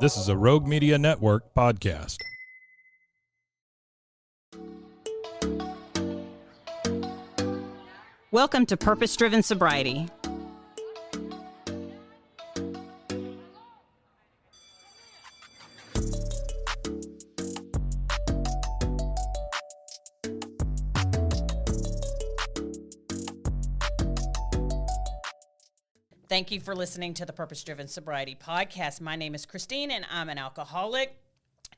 This is a Rogue Media Network podcast. Welcome to Purpose-Driven Sobriety. Thank you for listening to the Purpose-Driven Sobriety podcast. My name is Christine, and I'm an alcoholic.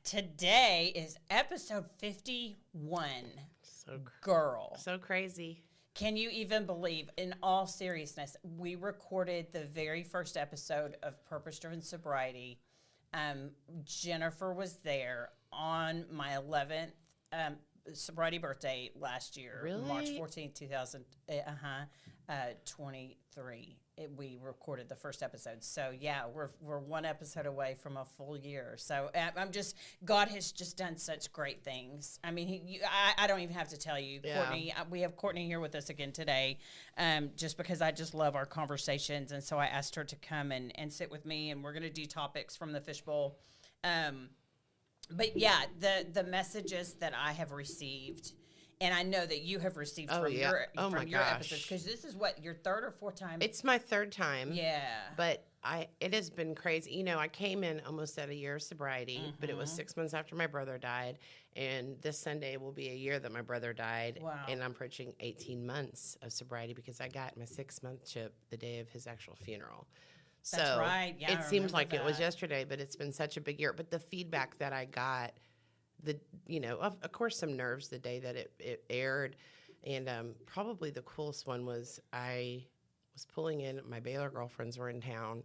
Today is episode 51. Girl. So crazy. Can you even believe, in all seriousness, we recorded the very first episode of Purpose-Driven Sobriety. Jennifer was there on my 11th sobriety birthday last year, Really? March 14th, 2023. We recorded the first episode. So, yeah, we're one episode away from a full year. So, God has just done such great things. I mean, I don't even have to tell you, Yeah. Courtney. We have Courtney here with us again today, just because I just love our conversations. And so I asked her to come and sit with me, and we're going to do topics from the fishbowl. But, yeah, the messages that I have received, and I know that you have received from your episodes, because this is what, your third or fourth time? It's my third time. Yeah. But it has been crazy. You know, I came in almost at a year of sobriety, but it was 6 months after my brother died. And this Sunday will be a year that my brother died. Wow. And I'm approaching 18 months of sobriety because I got my 6-month chip the day of his actual funeral. That's so right. Yeah, it seems like it was that. yesterday, but it's been such a big year. But the feedback that I got, of course, some nerves the day that it aired. And probably the coolest one was I was pulling in, my Baylor girlfriends were in town,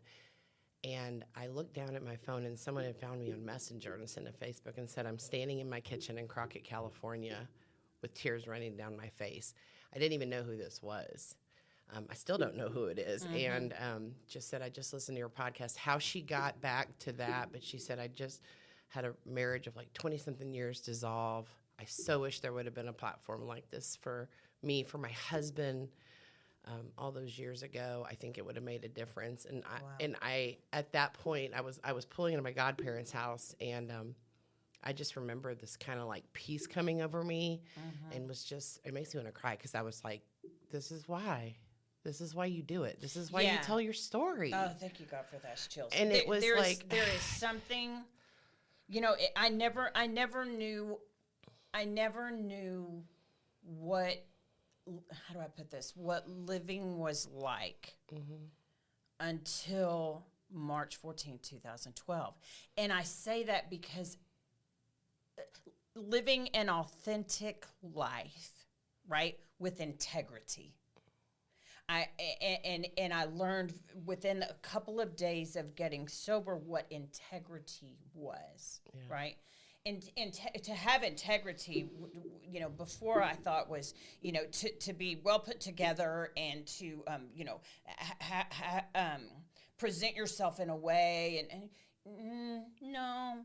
and I looked down at my phone, and someone had found me on Messenger and sent a Facebook and said, "I'm standing in my kitchen in Crockett, California, with tears running down my face." I didn't even know who this was. I still don't know who it is. And just said, "I just listened to your podcast." How she got back to that, but she said, "I just had a marriage of like 20-something years dissolve. I so wish there would have been a platform like this for me, for my husband, all those years ago. I think it would have made a difference." And I at that point, I was pulling into my godparents' house, and I just remember this kind of like peace coming over me, and was just, it makes me want to cry, because I was like, this is why you do it. This is why you tell your story. Oh, thank you, God, for those chills. And it was there like, is something, I never knew what, how do I put this, what living was like until March 14, 2012. And I say that because living an authentic life, right, with integrity. I learned within a couple of days of getting sober what integrity was, right? And to have integrity, before I thought was, to be well put together and to, present yourself in a way. And no,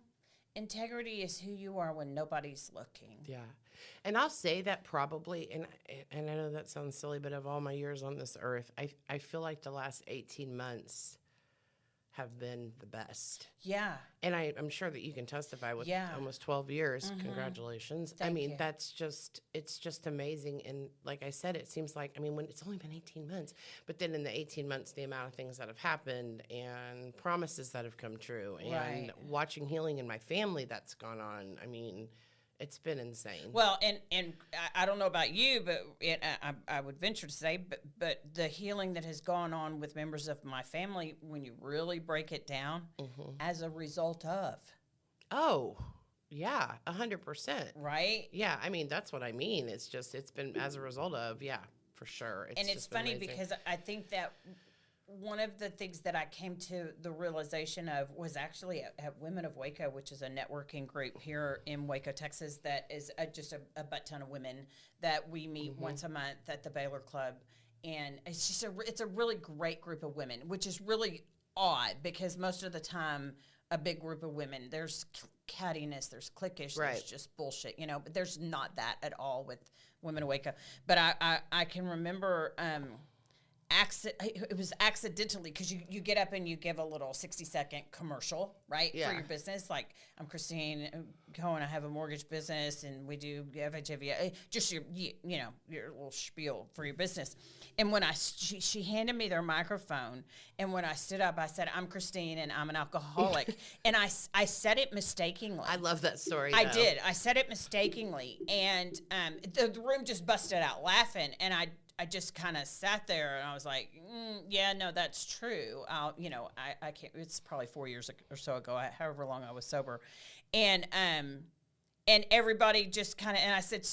integrity is who you are when nobody's looking. yeah. And I'll say that probably, and I know that sounds silly, but of all my years on this earth, I feel like the last 18 months have been the best. Yeah. And I'm sure that you can testify with almost 12 years. Congratulations. Thank you. It's just amazing. And like I said, it seems like, when it's only been 18 months, but then in the 18 months, the amount of things that have happened and promises that have come true and watching healing in my family that's gone on. It's been insane. Well, and I don't know about you, but I would venture to say, but the healing that has gone on with members of my family, when you really break it down, as a result of. Oh, yeah, 100%. Right? Yeah, that's what I mean. It's been as a result of, for sure. It's funny because I think that one of the things that I came to the realization of was actually at Women of Waco, which is a networking group here in Waco, Texas, that is just a butt ton of women that we meet once a month at the Baylor Club. And it's just it's a really great group of women, which is really odd because most of the time a big group of women, there's cattiness, there's cliquish, there's just bullshit, but there's not that at all with Women of Waco. But I can remember it was accidentally, because you get up and you give a little 60-second commercial, right, Yeah. for your business. Like, I'm Christine Cohen, I have a mortgage business, and we do FHA, just your little spiel for your business. And when she handed me their microphone, and when I stood up, I said, I'm Christine, and I'm an alcoholic. And I said it mistakenly. I love that story. I did. I said it mistakenly, and the room just busted out laughing, and I just kind of sat there, and I was like, yeah, no, that's true. I can't. It's probably 4 years or so ago, however long I was sober, and everybody just kind of, and I said,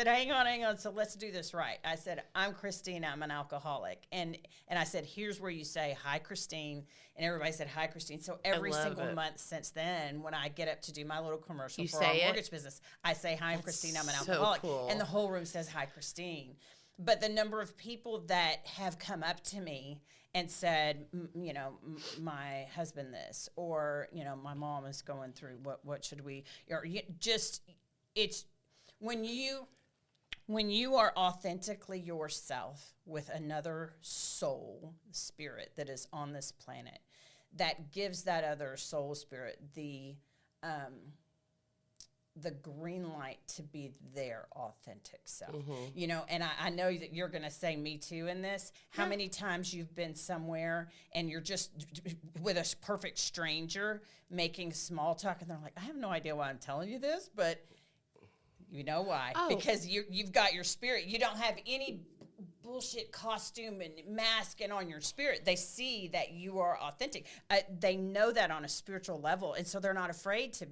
hang on, so let's do this right. I said, I'm Christine, I'm an alcoholic, and I said, here's where you say, hi, Christine, and everybody said, hi, Christine. So every single month since then, when I get up to do my little commercial for our mortgage business, I say, hi, I'm Christine, I'm an alcoholic, and the whole room says, hi, Christine. But the number of people that have come up to me and said, my husband this, or, my mom is going through, what should we, or it's when you are authentically yourself with another soul, spirit that is on this planet, that gives that other soul spirit the green light to be their authentic self, and I know that you're going to say me too in this. How many times you've been somewhere and you're just with a perfect stranger making small talk, and they're like, I have no idea why I'm telling you this, but you know why? Because you've got your spirit. You don't have any bullshit costume and mask and on your spirit. They see that you are authentic. They know that on a spiritual level, and so they're not afraid to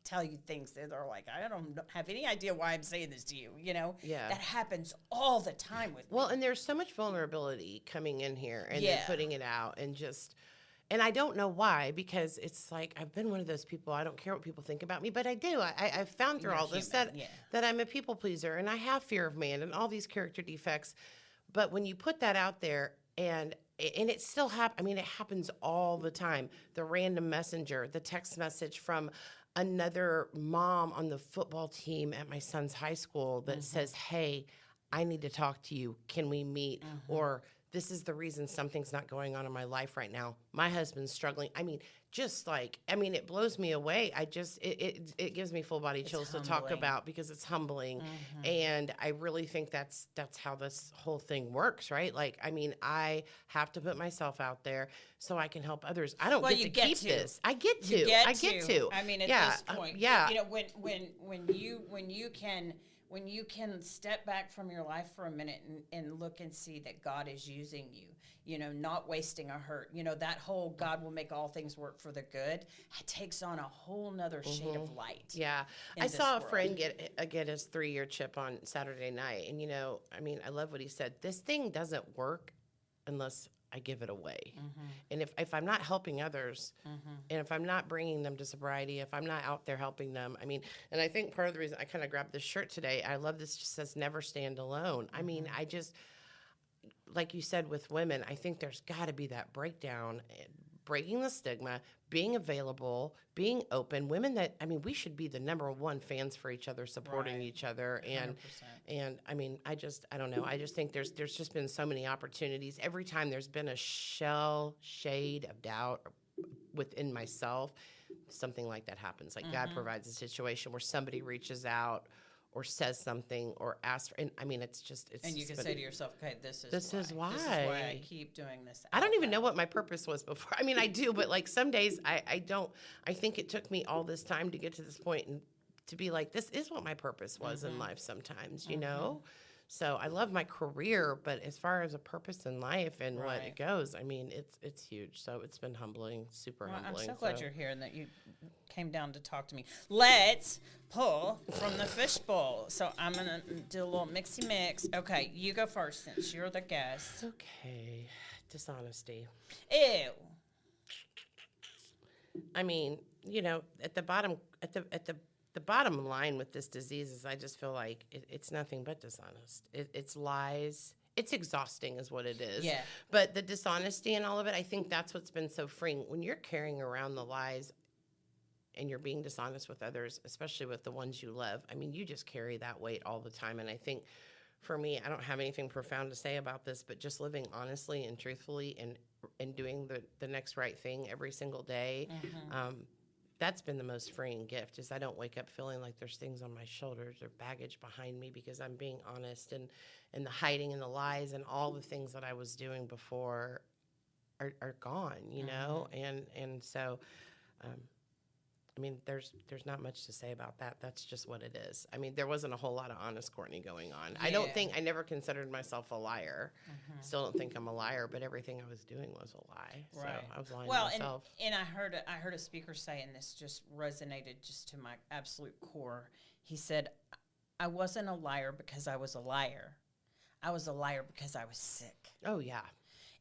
tell you things. They're like, I don't have any idea why I'm saying this to you, Yeah. That happens all the time with me. Well, and there's so much vulnerability coming in here and then putting it out, and I don't know why, because it's like, I've been one of those people, I don't care what people think about me, but I do. I've found through all this that I'm a people pleaser, and I have fear of man and all these character defects. But when you put that out there, and it still happens, it happens all the time. The random messenger, the text message from another mom on the football team at my son's high school that says, hey, I need to talk to you. Can we meet? Or this is the reason something's not going on in my life right now. My husband's struggling. It blows me away. It gives me full body chills to talk about, because it's humbling. And I really think that's how this whole thing works, right? I have to put myself out there so I can help others. I don't get to keep this. I get to. At this point, when you can step back from your life for a minute and look and see that God is using you, not wasting a hurt, that whole God will make all things work for the good, it takes on a whole nother shade of light. Yeah. I saw a friend get his 3-year chip on Saturday night. And, I love what he said. This thing doesn't work unless I give it away. And if I'm not helping others, and if I'm not bringing them to sobriety, if I'm not out there helping them, and I think part of the reason I kind of grabbed this shirt today, I love this, just says never stand alone. I just, like you said with women, I think there's got to be that breakdown, breaking the stigma, being available, being open. Women that, we should be the number one fans for each other, supporting each other. And 100%. I don't know. I just think there's just been so many opportunities. Every time there's been a shade of doubt within myself, something like that happens. Like God provides a situation where somebody reaches out or says something or asks for, and it's and you can say to yourself, okay, this is why I keep doing this. I don't even know what my purpose was before. I do, but some days I don't. I think it took me all this time to get to this point and to be like, this is what my purpose was in life sometimes, So I love my career, but as far as a purpose in life and what it goes, it's huge. So it's been humbling, super humbling. I'm so glad you're here and that you came down to talk to me. Let's pull from the fishbowl. So I'm going to do a little mixy mix. Okay, you go first since you're the guest. Okay. Dishonesty. Ew. At the bottom, the bottom line with this disease is I just feel like it's nothing but dishonest. It's lies. It's exhausting is what it is. Yeah. But the dishonesty and all of it, I think that's what's been so freeing. When you're carrying around the lies and you're being dishonest with others, especially with the ones you love, you just carry that weight all the time. And I think for me, I don't have anything profound to say about this, but just living honestly and truthfully and doing the next right thing every single day, that's been the most freeing gift. Is I don't wake up feeling like there's things on my shoulders or baggage behind me, because I'm being honest, and the hiding and the lies and all the things that I was doing before are gone, you know? And so, I mean, there's not much to say about that. That's just what it is. I mean, there wasn't a whole lot of honest Courtney going on. Yeah. I never considered myself a liar. Still don't think I'm a liar, but everything I was doing was a lie. Right. So I was lying to Well, myself. and I heard a speaker say, and this just resonated just to my absolute core. He said, I wasn't a liar because I was a liar. I was a liar because I was sick. Oh, yeah.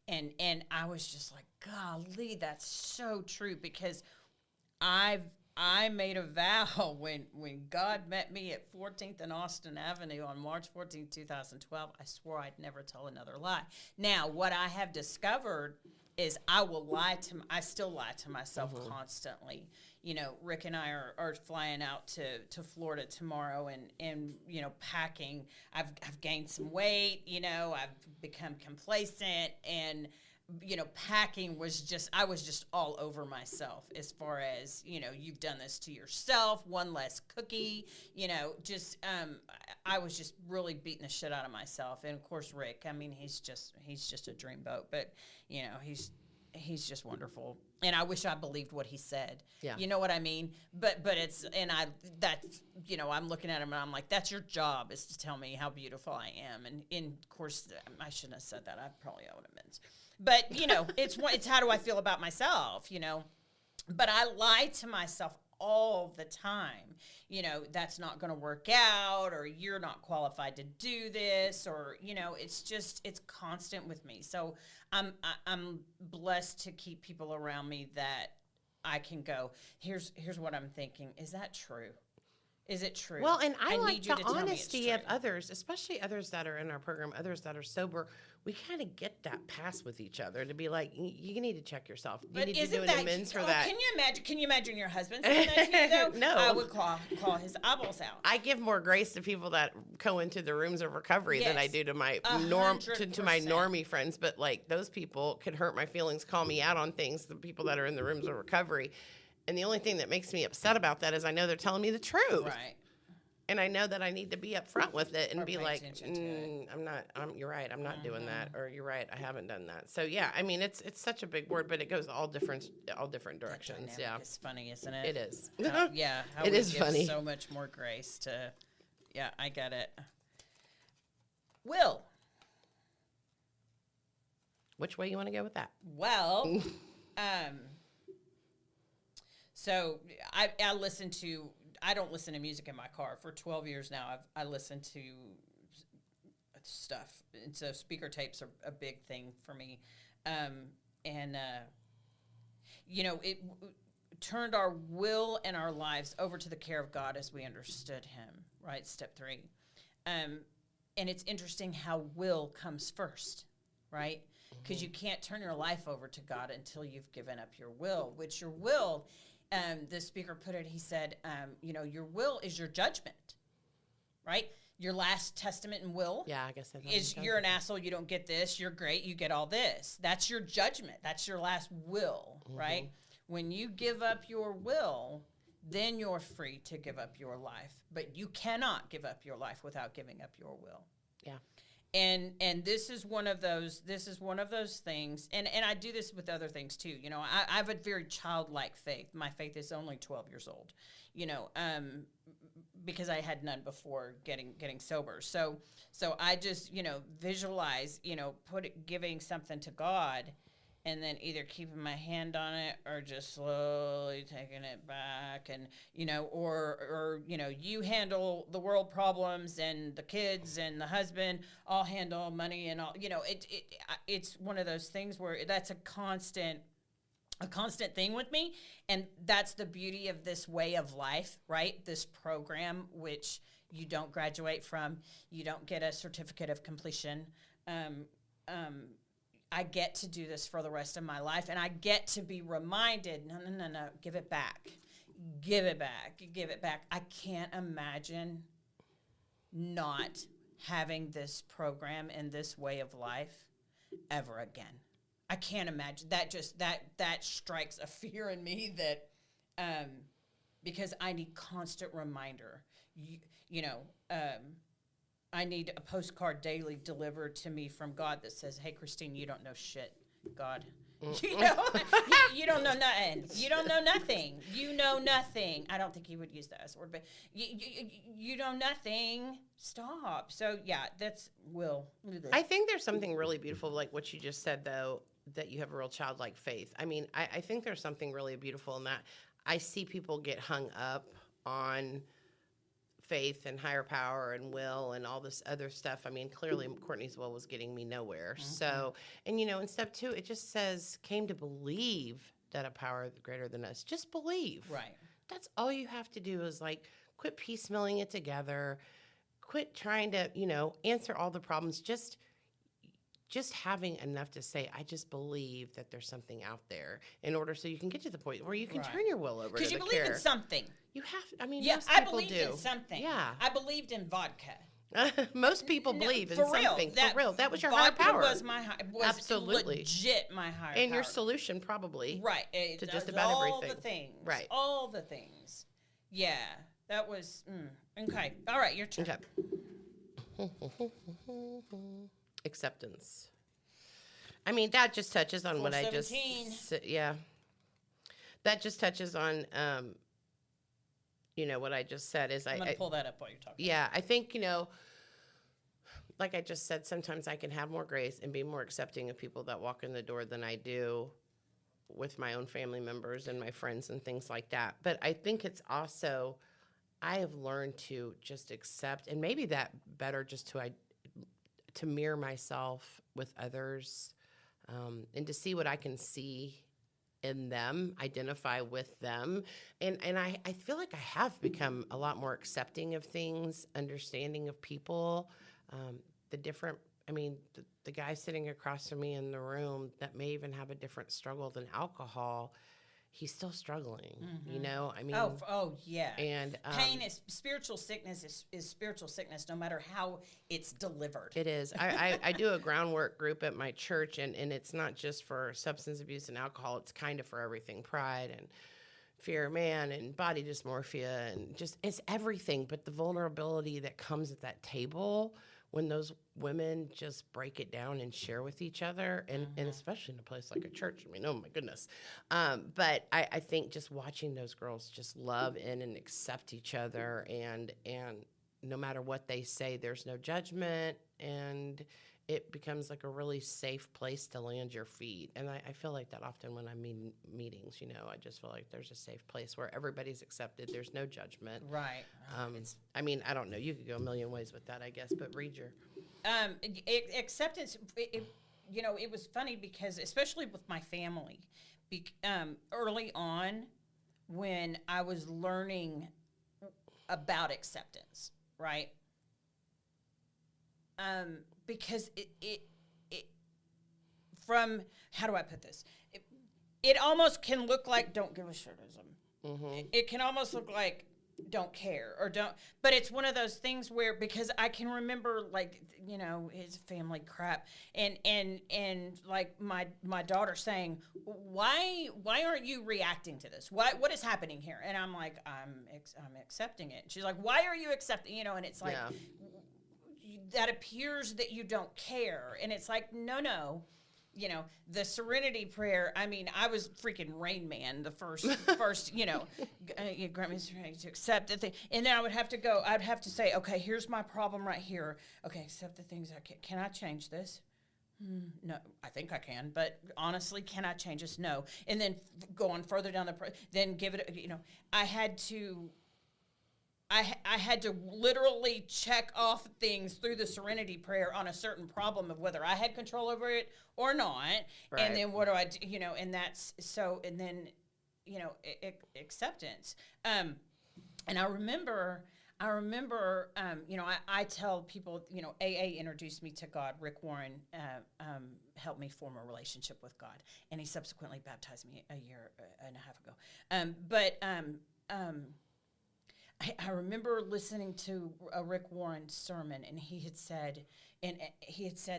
And I was just like, golly, that's so true, because I made a vow when God met me at 14th and Austin Avenue on March 14, 2012. I swore I'd never tell another lie. Now, what I have discovered is I still lie to myself constantly. You know, Rick and I are flying out to Florida tomorrow and you know, packing. I've gained some weight, you know, I've become complacent, and you know, packing I was just all over myself as far as, you know, you've done this to yourself, one less cookie, you know, just, I was just really beating the shit out of myself. And of course, Rick, I mean, he's just a dreamboat, but you know, he's just wonderful. And I wish I believed what he said. Yeah. You know what I mean? But that's, you know, I'm looking at him and I'm like, that's your job, is to tell me how beautiful I am. And of course, I shouldn't have said that. I probably owe him amends. But, you know, it's how do I feel about myself, you know? But I lie to myself all the time. You know, that's not going to work out, or you're not qualified to do this, or, you know, it's constant with me. So I'm blessed to keep people around me that I can go, here's what I'm thinking. Is that true? Is it true? Well, and I like need you the to tell me it's honesty of true. others, especially others that are in our program, others that are sober. We kind of get that pass with each other to be like, you need to check yourself. You need to do an amends for that. Can you imagine your husband saying that to you, though? No. I would claw his eyeballs out. I give more grace to people that go into the rooms of recovery than I Yes. do to my 100%. to my normie friends. But like, those people could hurt my feelings, call me out on things, the people that are in the rooms of recovery. And the only thing that makes me upset about that is I know they're telling me the truth. Right. And I know that I need to be upfront with it and Or be pay like, attention to it. you're right, I'm not doing that, or you're right, I haven't done that. So yeah, I mean, it's such a big word, but it goes all different directions. Yeah, It's funny, isn't it? it is. Yeah, how It we is give funny. so much more grace to. Yeah, I get it. Will. Which way you want to go with that? Well, so I listen to. I don't listen to music in my car. For 12 years now, I listened to stuff. And so speaker tapes are a big thing for me. You know, it turned our will and our lives over to the care of God as we understood him, right? Step 3. And it's interesting how will comes first, right? Because you can't turn your life over to God until you've given up your will, which your will... the speaker put it, he said, you know, your will is your judgment, right? Your last testament and will Yeah, I guess that's is you're an asshole, you don't get this, you're great, you get all this. That's your judgment. That's your last will, right? When you give up your will, then you're free to give up your life. But you cannot give up your life without giving up your will. Yeah. And this is one of those things, and I do this with other things too. You know, I have a very childlike faith. My faith is only 12 years old, you know, because I had none before getting sober. So I just, you know, visualize, you know, giving something to God, and then either keeping my hand on it or just slowly taking it back, and, you know, or you know, you handle the world problems and the kids and the husband, I'll handle money and all, you know, it's one of those things where that's a constant thing with me. And that's the beauty of this way of life, right? This program, which you don't graduate from, you don't get a certificate of completion. I get to do this for the rest of my life, and I get to be reminded, no, give it back. Give it back. I can't imagine not having this program and this way of life ever again. I can't imagine that. Just that strikes a fear in me that, because I need constant reminder. I need a postcard daily delivered to me from God that says, "Hey, Christine, you don't know shit, God." You don't know nothing. You don't know nothing. You know nothing. I don't think he would use the S word, but you know nothing. Stop. So yeah, that's Will. I think there's something really beautiful, like what you just said, though, that you have a real childlike faith. I mean, I think there's something really beautiful in that. I see people get hung up on faith and higher power and will and all this other stuff. I mean, clearly Courtney's will was getting me nowhere. Mm-hmm. So, and in step 2, it just says, came to believe that a power greater than us. Just believe. Right. That's all you have to do is quit piecemealing it together. Quit trying to, answer all the problems. Just having enough to say, I just believe that there's something out there in order so you can get to the point where you can turn your will over to the care. Because you believe in something. You have, most people I believed in something. Yeah. I believed in vodka. Most people believe in something. For real. That was your higher vodka power. Was Absolutely. Legit my higher and power. your solution probably. Right. To just about all everything. All the things. Right. All the things. Yeah. That was, okay. All right, your turn. Okay. Acceptance. I mean, that just touches on what I just said. Yeah. That just touches on, what I just said is I'm going to pull that up while you're talking. Yeah. I think, like I just said, sometimes I can have more grace and be more accepting of people that walk in the door than I do with my own family members and my friends and things like that. But I think it's also, I have learned to just accept, and maybe that better just to mirror myself with others. And to see what I can see in them, identify with them. And I feel like I have become a lot more accepting of things, understanding of people, the guy sitting across from me in the room that may even have a different struggle than alcohol, he's still struggling, Oh, yeah. And pain is spiritual sickness is spiritual sickness, no matter how it's delivered. It is. I do a groundwork group at my church, and it's not just for substance abuse and alcohol. It's kind of for everything, pride and fear of man and body dysmorphia, and just it's everything. But the vulnerability that comes at that table when those women just break it down and share with each other, and especially in a place like a church. I mean, oh my goodness. But I think just watching those girls just love in and accept each other, and no matter what they say, there's no judgment, and it becomes like a really safe place to land your feet. And I feel like that often when I'm in meetings, I just feel like there's a safe place where everybody's accepted. There's no judgment. Right. I don't know. You could go a million ways with that, I guess, but read your... Acceptance, it was funny because, especially with my family, early on when I was learning about acceptance, right? Because it from, how do I put this? It almost can look like don't give a shirtism. Mm-hmm. It can almost look like don't care or don't, but it's one of those things where, because I can remember his family crap and like my daughter saying, why aren't you reacting to this? What is happening here? And I'm like, I'm accepting it. She's like, why are you accepting, and it's like, that appears that you don't care. And it's like, no. The serenity prayer, I was freaking Rain Man the first, you grant me serenity to accept the thing. And then I'd have to say, okay, here's my problem right here. Okay, accept the things I can I change this? No, I think I can, but honestly, can I change this? No. And then go on further down then give it, I had to literally check off things through the serenity prayer on a certain problem of whether I had control over it or not. Right. And then what do I do, and that's so, and then, acceptance. And I remember, I tell people, AA introduced me to God. Rick Warren helped me form a relationship with God, and he subsequently baptized me a year and a half ago. I remember listening to a Rick Warren sermon, and he had said,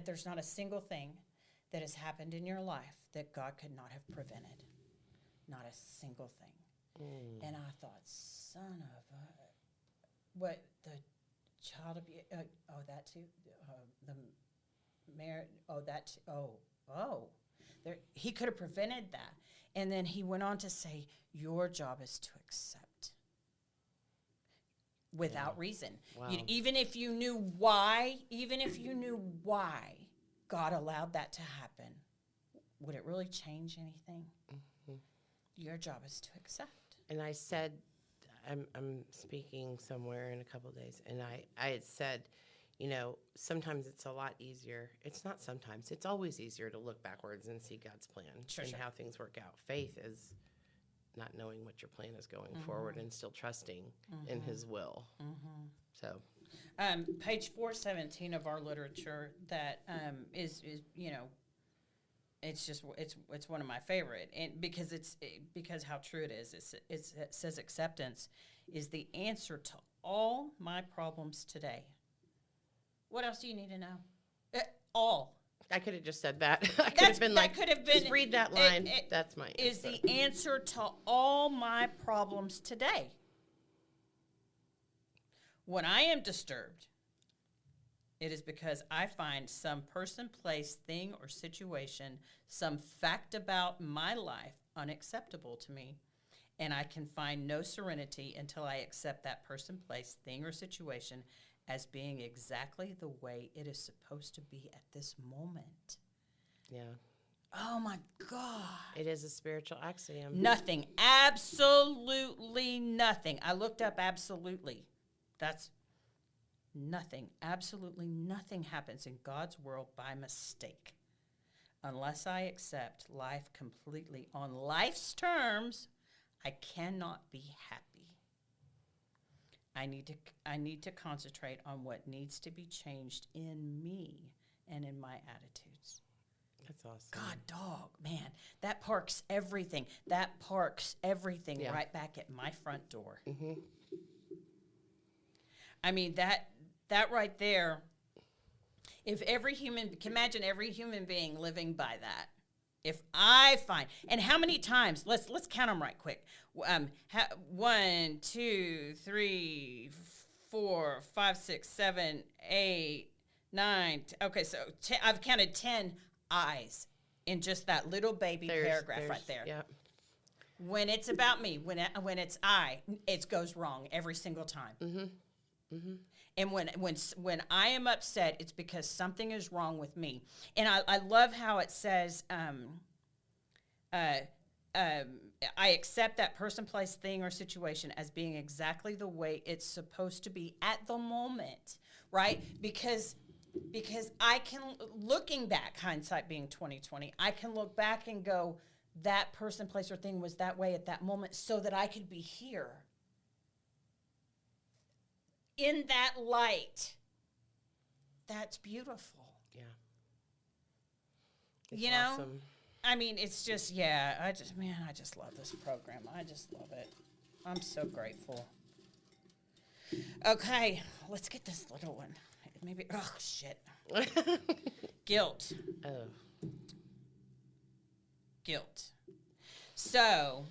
there's not a single thing that has happened in your life that God could not have prevented. Not a single thing. And I thought, son of a, what, the child abuse, that too, the marriage, that too, there, he could have prevented that. And then he went on to say, your job is to accept without reason. Wow. Even if you knew why God allowed that to happen, would it really change anything? Mm-hmm. Your job is to accept. And I said, I'm speaking somewhere in a couple of days, and I had said, sometimes it's a lot easier. It's not sometimes. It's always easier to look backwards and see God's plan and how things work out. Faith is not knowing what your plan is going forward and still trusting in His will. Mm-hmm. So, page 417 of our literature that is it's one of my favorite, and because how true it is. It says acceptance is the answer to all my problems today. What else do you need to know? All. I could have just said that. Just read that line. That's my answer. Is the answer to all my problems today. When I am disturbed, it is because I find some person, place, thing, or situation, some fact about my life unacceptable to me, and I can find no serenity until I accept that person, place, thing, or situation as being exactly the way it is supposed to be at this moment. Yeah. Oh, my God. It is a spiritual axiom. Nothing. Absolutely nothing. I looked up absolutely. That's nothing. Absolutely nothing happens in God's world by mistake. Unless I accept life completely on life's terms, I cannot be happy. I need to concentrate on what needs to be changed in me and in my attitudes. That's awesome. God, dog, man, that parks everything. That parks everything right back at my front door. Mm-hmm. I mean, that right there, if imagine every human being living by that. If I find, and how many times, let's count them right quick. 1, 2, 3, 4, 5, 6, 7, 8, 9. Okay, so I've counted 10 I's in just that little baby paragraph right there. Yep. When it's about me, when it's I, it goes wrong every single time. Mm-hmm. Mm-hmm. And when I am upset, it's because something is wrong with me. And I love how it says, I accept that person, place, thing, or situation as being exactly the way it's supposed to be at the moment, right? Because I can, looking back, hindsight being 20/20, I can look back and go, that person, place, or thing was that way at that moment so that I could be here. In that light, that's beautiful. Yeah. It's awesome. I mean, it's just, I just love this program. I just love it. I'm so grateful. Okay, let's get this little one. Maybe, shit. Guilt. Oh. Guilt. So,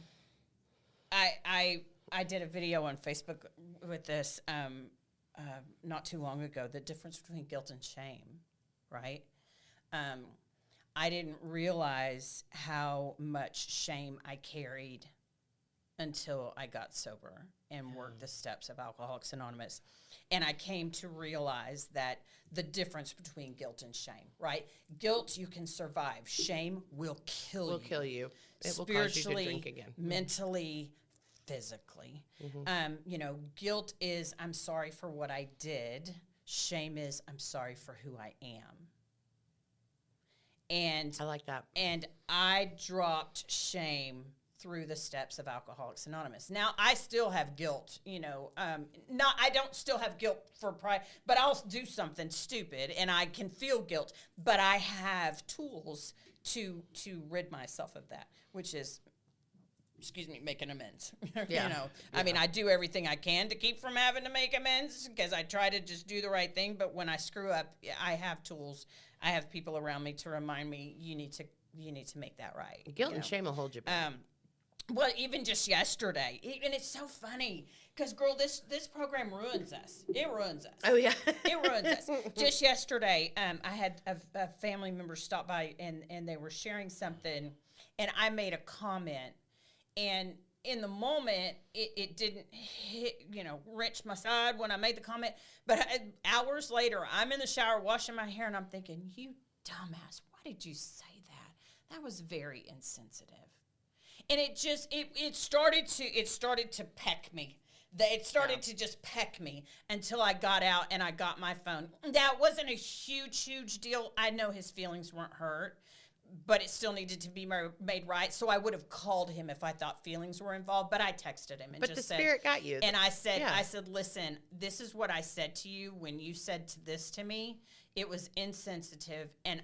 I did a video on Facebook with this not too long ago, the difference between guilt and shame, right? I didn't realize how much shame I carried until I got sober and worked the steps of Alcoholics Anonymous. And I came to realize that the difference between guilt and shame, right? Guilt, you can survive. Shame will kill you. Will kill you. It will cause you to drink again. Mentally, physically. Mm-hmm. Guilt is, I'm sorry for what I did. Shame is, I'm sorry for who I am. And I like that. And I dropped shame through the steps of Alcoholics Anonymous. Now, I still have guilt, I don't still have guilt for pride, but I'll do something stupid and I can feel guilt, but I have tools to rid myself of that, which is making amends. Yeah. I mean, I do everything I can to keep from having to make amends because I try to just do the right thing. But when I screw up, I have tools. I have people around me to remind me, you need to make that right. Guilt and shame will hold you back. Well, even just yesterday, and it's so funny because, girl, this program ruins us. It ruins us. Oh, yeah. It ruins us. Just yesterday, I had a family member stop by, and they were sharing something, and I made a comment, and in the moment, it didn't hit, wrench my side when I made the comment, but hours later, I'm in the shower washing my hair, and I'm thinking, you dumbass, why did you say that? That was very insensitive. And it started to peck me. It started to just peck me until I got out and I got my phone. That wasn't a huge deal. I know his feelings weren't hurt, but it still needed to be made right. So I would have called him if I thought feelings were involved, but I texted him and but just the spirit got you. And I said, listen, this is what I said to you when you said this to me. It was insensitive, and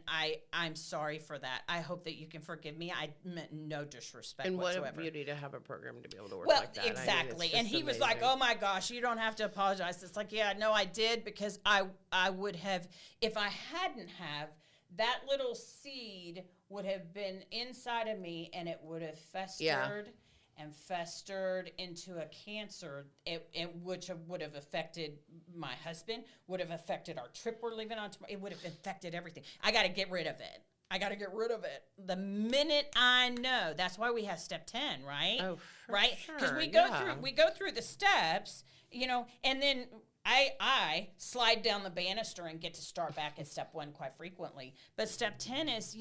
I'm sorry for that. I hope that you can forgive me. I meant no disrespect whatsoever. And what a beauty to have a program to be able to work well, like that. Exactly. I mean, and he was like, oh, my gosh, you don't have to apologize. It's like, yeah, no, I did because I would have, if I hadn't have, that little seed would have been inside of me, and it would have festered and festered into a cancer, which would have affected my husband, would have affected our trip we're leaving on tomorrow. It would have affected everything. I got to get rid of it. The minute I know. That's why we have step 10, right? Oh, right? Sure. Because we go through the steps, and then I slide down the banister and get to start back at step 1 quite frequently. But step 10 is,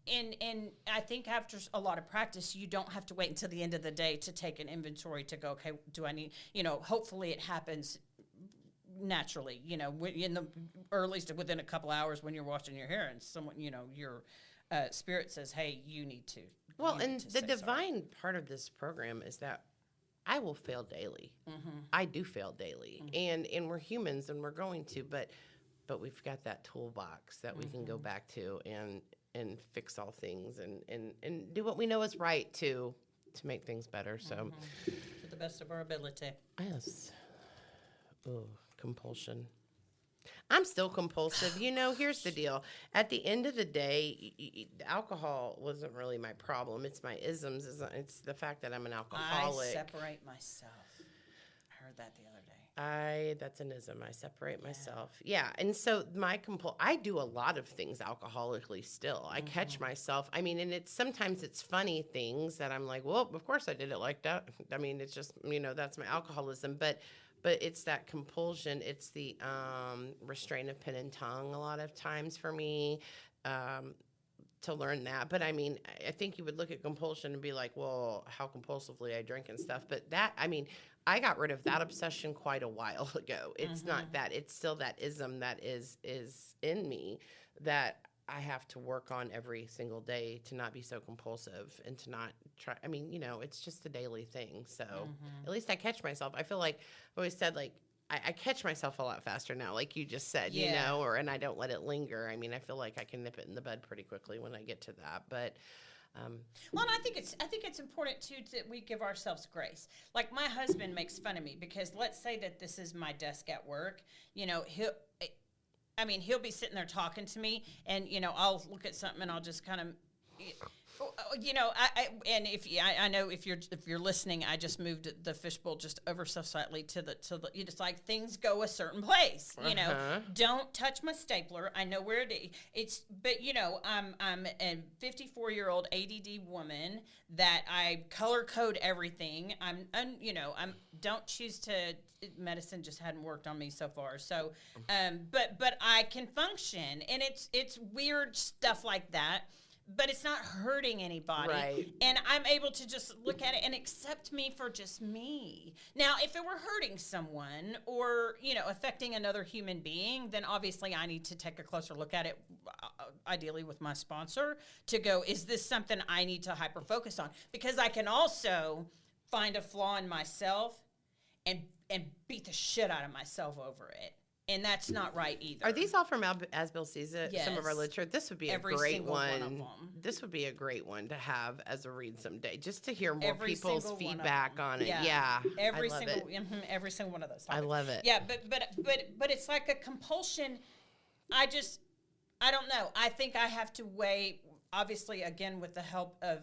and I think after a lot of practice, you don't have to wait until the end of the day to take an inventory to go, okay, do I need, hopefully it happens naturally, or at least within a couple hours when you're washing your hair and someone, your spirit says, hey, you need to. Well, and the divine part of this program is that I will fail daily. Mm-hmm. I do fail daily. Mm-hmm. And we're humans and we're going to, but we've got that toolbox that we can go back to and fix all things and do what we know is right to make things better. So to the best of our ability. Yes. Oh, compulsion. I'm still compulsive. Here's the deal. At the end of the day, alcohol wasn't really my problem. It's my isms. It's the fact that I'm an alcoholic. I separate myself. I heard that the other day. That's an ism. I separate myself. Yeah. And so I do a lot of things alcoholically still. I catch myself. I mean, and sometimes it's funny things that I'm like, well, of course I did it like that. I mean, it's just, that's my alcoholism. But it's that compulsion. It's the restraint of pen and tongue a lot of times for me to learn that. But, I mean, I think you would look at compulsion and be like, well, how compulsively I drink and stuff. But I got rid of that obsession quite a while ago. It's not that. It's still that ism that is in me that I have to work on every single day to not be so compulsive and to not try. I mean, it's just a daily thing. So at least I catch myself. I feel like I've always said, like, I catch myself a lot faster now, like you just said, and I don't let it linger. I mean, I feel like I can nip it in the bud pretty quickly when I get to that. But well, and I think it's important too that we give ourselves grace. Like my husband makes fun of me because let's say that this is my desk at work. He'll be sitting there talking to me, and I'll look at something and I'll just kind of, I know if you're listening, I just moved the fishbowl just ever so slightly to the it's like things go a certain place. Don't touch my stapler. I know where it is. But I'm a 54-year-old ADD woman that I color code everything. Don't choose to. Medicine just hadn't worked on me so far. So, but I can function, and it's weird stuff like that. But it's not hurting anybody. Right. And I'm able to just look at it and accept me for just me. Now, if it were hurting someone or, affecting another human being, then obviously I need to take a closer look at it, ideally with my sponsor, to go, is this something I need to hyper-focus on? Because I can also find a flaw in myself and beat the shit out of myself over it. And that's not right either. Are these all from As Bill Sees It? Yes. Some of our literature. This would be Every a great single one of them. This would be a great one to have as a read someday, just to hear more Every people's single one of feedback them. on it. Yeah. Yeah, Every I love single it. every single one of those I topics. love it. Yeah, but it's like a compulsion. I don't know. I think I have to weigh, obviously, again, with the help of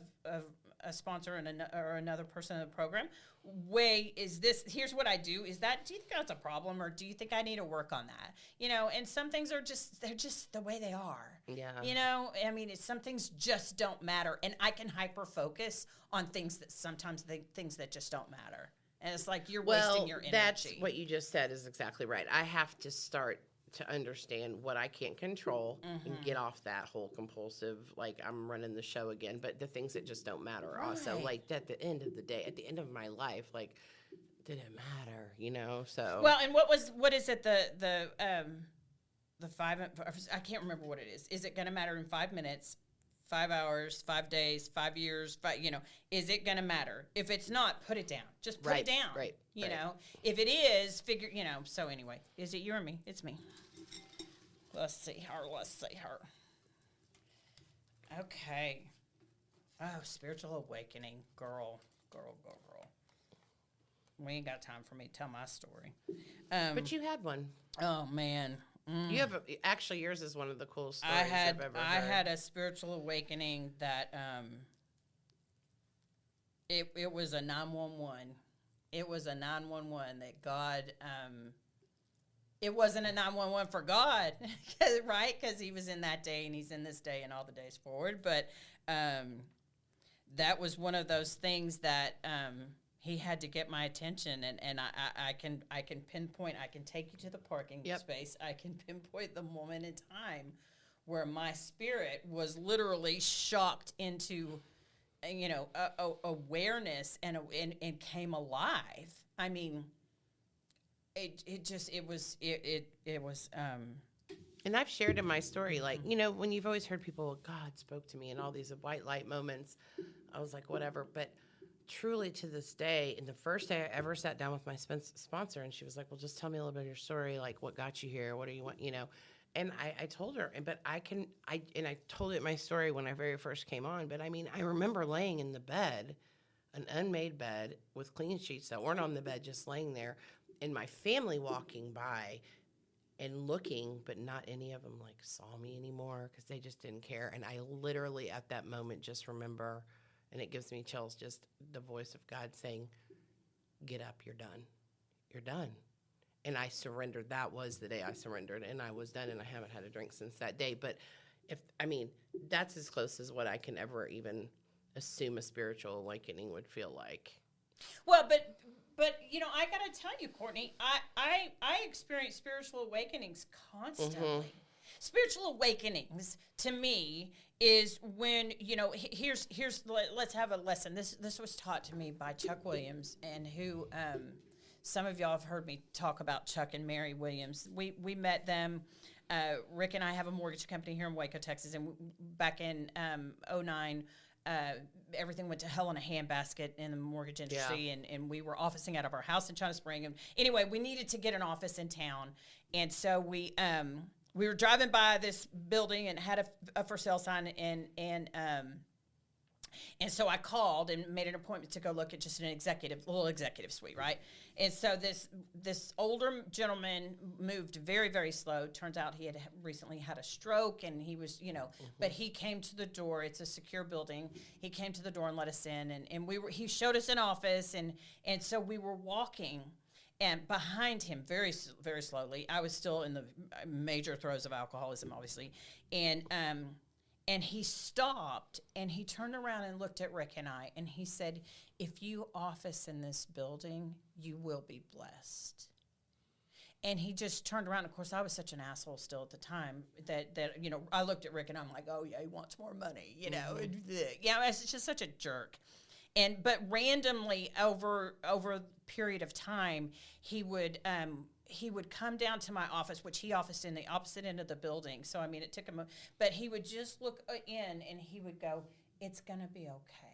a sponsor or another person in the program, here's what I do. Do you think that's a problem, or do you think I need to work on that? And some things they're just the way they are. Yeah. I mean, some things just don't matter, and I can hyper focus on things that just don't matter. And it's like you're wasting your energy. That's what you just said is exactly right. I have to start to understand what I can't control and get off that whole compulsive, like I'm running the show again, but the things that just don't matter also, like at the end of the day, at the end of my life, like, did it matter, so. Well, and what is it, the 5, I can't remember what it is. Is it going to matter in 5 minutes, 5 hours, 5 days, 5 years, is it going to matter? If it's not, put it down. Just put it down. Right. You know, if it is, figure, so anyway, is it you or me? It's me. Let's see her. Okay. Oh, spiritual awakening. Girl. We ain't got time for me to tell my story. But you had one. Oh, man. You have actually yours is one of the coolest stories I've ever heard. I had a spiritual awakening that it was a 911. It was a 911 that God it wasn't a 911 for God, right? Because he was in that day and he's in this day and all the days forward. But that was one of those things that he had to get my attention, and I can pinpoint. I can take you to the parking space. I can pinpoint the moment in time where my spirit was literally shocked into, awareness and came alive. I mean, it was. And I've shared in my story, like, when you've always heard people, God spoke to me in all these white light moments, I was like, whatever. But truly to this day, and the first day I ever sat down with my sponsor, and she was like, well, just tell me a little bit of your story. Like, what got you here? What do you want? And I told her, but I told it my story when I very first came on. But I mean, I remember laying in the bed, an unmade bed with clean sheets that weren't on the bed, just laying there, and my family walking by and looking, but not any of them like saw me anymore because they just didn't care. And I literally at that moment just remember, and it gives me chills, just the voice of God saying, get up, you're done. You're done. And I surrendered. That was the day I surrendered, and I was done, and I haven't had a drink since that day. But that's as close as what I can ever even assume a spiritual awakening would feel like. Well, but I got to tell you, Courtney, I experience spiritual awakenings constantly. Mm-hmm. Spiritual awakenings to me is when, here's let's have a lesson. This was taught to me by Chuck Williams, and who some of y'all have heard me talk about Chuck and Mary Williams. We met them. Rick and I have a mortgage company here in Waco, Texas, and back in 2009, everything went to hell in a handbasket in the mortgage industry, and we were officing out of our house in China Spring. And anyway, we needed to get an office in town, and so we were driving by this building and had a for sale sign, and so I called and made an appointment to go look at just a little executive suite, right? And so this older gentleman moved very, very slow. Turns out he had recently had a stroke, and he was, but he came to the door. It's a secure building. He came to the door and let us in, and he showed us an office, and so we were walking, and behind him, very, very slowly, I was still in the major throes of alcoholism, obviously, and he stopped, and he turned around and looked at Rick and I, and he said, if you office in this building, you will be blessed. And he just turned around. Of course, I was such an asshole still at the time that I looked at Rick, and I'm like, oh, yeah, he wants more money, I was just such a jerk. But randomly over a period of time, he would come down to my office, which he officed in the opposite end of the building. So, it took him, but he would just look in, and he would go, it's going to be okay.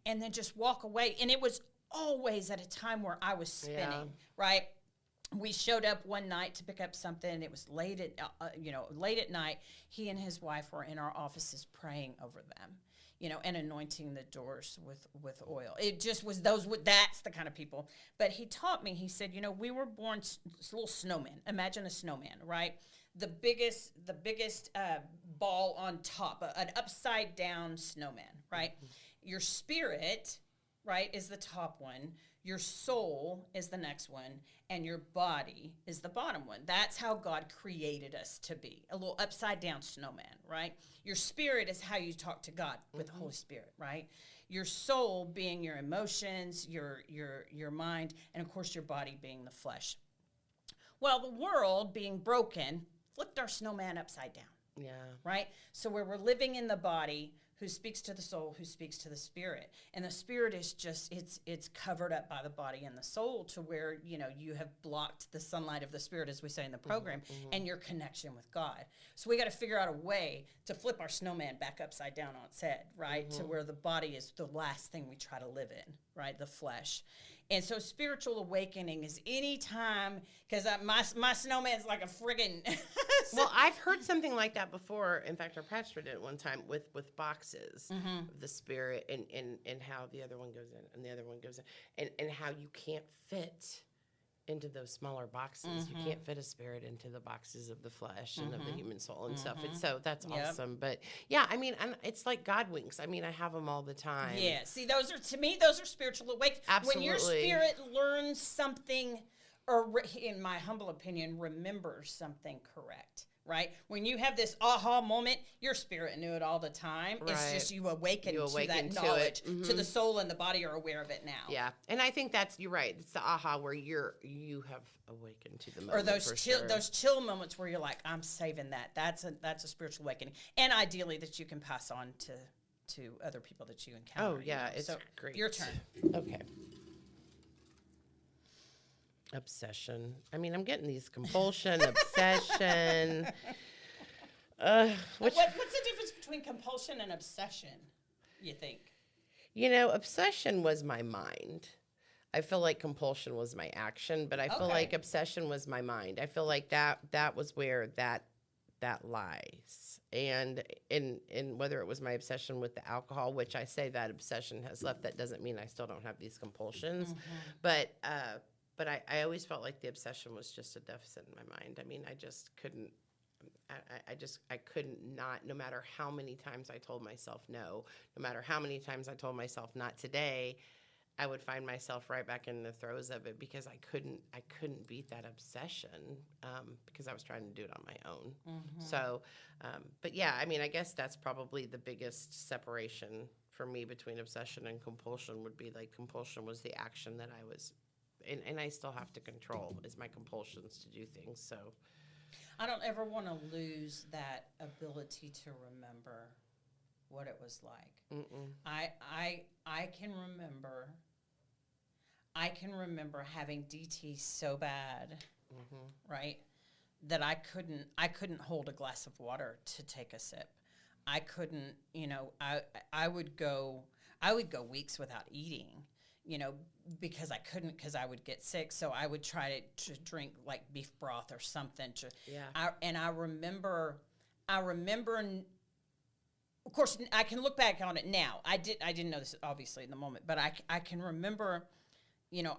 And then just walk away. And it was always at a time where I was spinning, right? we showed up one night to pick up something. It was late at night. He and his wife were in our offices praying over them, and anointing the doors with oil. It just was that's the kind of people. But he taught me, he said, we were born little snowmen. Imagine a snowman, right? The biggest ball on top, an upside down snowman, right? Mm-hmm. Your spirit, right, is the top one. Your soul is the next one, and your body is the bottom one. That's how God created us to be, a little upside-down snowman, right? Your spirit is how you talk to God with the Holy Spirit, right? Your soul being your emotions, your mind, and, of course, your body being the flesh. Well, the world being broken flipped our snowman upside down. Yeah. Right? So where we're living in the body, who speaks to the soul, who speaks to the spirit. And the spirit is just, it's covered up by the body and the soul to where, you have blocked the sunlight of the spirit, as we say in the program, and your connection with God. So we got to figure out a way to flip our snowman back upside down on its head, right? To where the body is the last thing we try to live in, right? The flesh. And so spiritual awakening is any time, because my snowman's like a friggin' Well, I've heard something like that before. In fact, our pastor did it one time with boxes of the spirit and how the other one goes in and the other one goes in and how you can't fit into those smaller boxes. You can't fit a spirit into the boxes of the flesh and of the human soul and stuff. And so that's awesome. But yeah, I mean, it's like God winks. I mean, I have them all the time. Yeah. See, those are spiritual awakenings. Absolutely. When your spirit learns something, or in my humble opinion, remembers something correct. Right? When you have this aha moment, your spirit knew it all the time. Right. It's just you awaken to that knowledge, to the soul and the body are aware of it now. Yeah. And I think you're right. It's the aha where you have awakened to the moment. Or those chill moments where you're like, I'm saving that. That's a spiritual awakening. And ideally that you can pass on to other people that you encounter. Oh, yeah. It's great. Your turn. Okay. Obsession. I mean, I'm getting these compulsion, obsession. What's the difference between compulsion and obsession, you think? Obsession was my mind. I feel like compulsion was my action, but I feel like obsession was my mind. I feel like that was where that lies. And in whether it was my obsession with the alcohol, which I say that obsession has left, that doesn't mean I still don't have these compulsions. But I always felt like the obsession was just a deficit in my mind. I mean, I just couldn't, I couldn't not, no matter how many times I told myself no matter how many times I told myself not today, I would find myself right back in the throes of it because I couldn't beat that obsession because I was trying to do it on my own. So, but yeah, I mean, I guess that's probably the biggest separation for me between obsession and compulsion would be like compulsion was the action that I was and I still have to control is my compulsions to do things. So I don't ever want to lose that ability to remember what it was like. I can remember having DT so bad, right, that I couldn't hold a glass of water to take a sip. I couldn't, I would go weeks without eating. Because I couldn't, because I would get sick. So I would try to drink like beef broth or something. I remember, of course, I can look back on it now. I didn't know this obviously in the moment, but I can remember,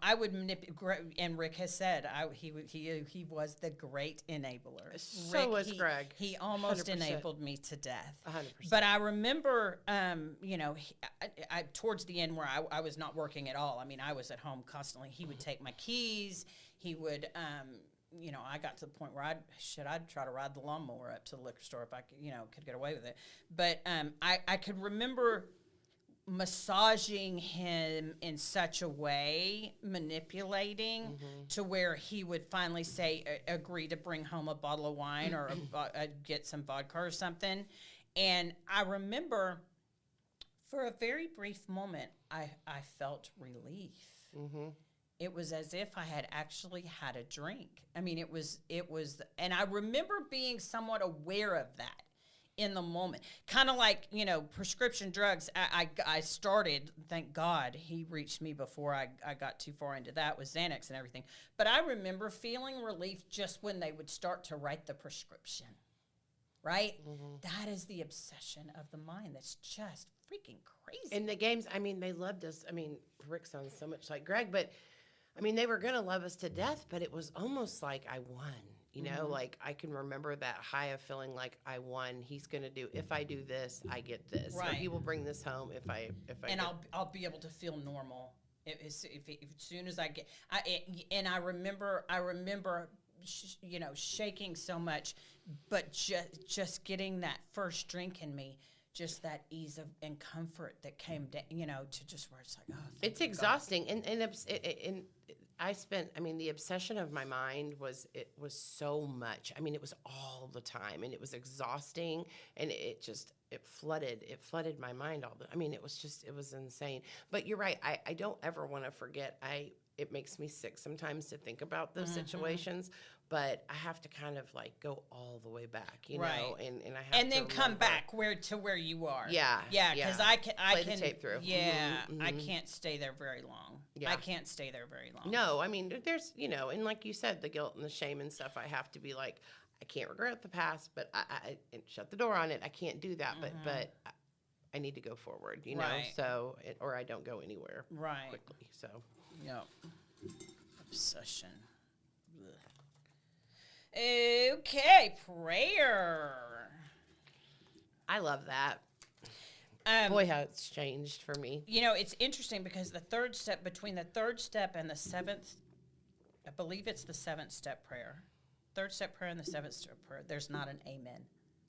I would manipulate, and Rick has said he was the great enabler. So Rick, was Greg. He almost 100%. Enabled me to death. 100%. But I remember, I towards the end where I was not working at all. I mean, I was at home constantly. He would take my keys. He would, I got to the point where I'd try to ride the lawnmower up to the liquor store if I could get away with it. But I could remember massaging him in such a way, manipulating to where he would finally agree to bring home a bottle of wine or get some vodka or something. And I remember for a very brief moment, I felt relief. It was as if I had actually had a drink. I mean, it was, and I remember being somewhat aware of that in the moment. Kind of like, prescription drugs. I started, thank God, he reached me before I got too far into that with Xanax and everything. But I remember feeling relief just when they would start to write the prescription, right? That is the obsession of the mind. That's just freaking crazy. And the games, I mean, they loved us. I mean, Rick sounds so much like Greg, but I mean, they were going to love us to death, but it was almost like I won. Like I can remember that high of feeling like I won. He's going to do, if I do this, I get this. Right. Or he will bring this home if I. And I'll be able to feel normal if soon as I get. I remember, shaking so much, but just getting that first drink in me. Just that ease and comfort that came down, to just where it's like, oh, it's exhausting. God. And I spent, the obsession of my mind was so much. I mean, it was all the time, and it was exhausting, and it flooded my mind it was insane. But you're right. I don't ever want to forget. It makes me sick sometimes to think about those situations, but I have to kind of like go all the way back, you know, and I have and then come back where you are. Yeah. Because I can play the tape through. Yeah, I can't stay there very long. Yeah. I can't stay there very long. No, there's and like you said, the guilt and the shame and stuff. I have to be like, I can't regret the past, but I shut the door on it. I can't do that, but I need to go forward, you know. So or I don't go anywhere quickly. So. Yep. Obsession. Ugh. Okay, prayer. I love that. Boy, how it's changed for me. It's interesting because between the third step and the seventh, I believe it's the seventh step prayer. Third step prayer and the seventh step prayer, there's not an amen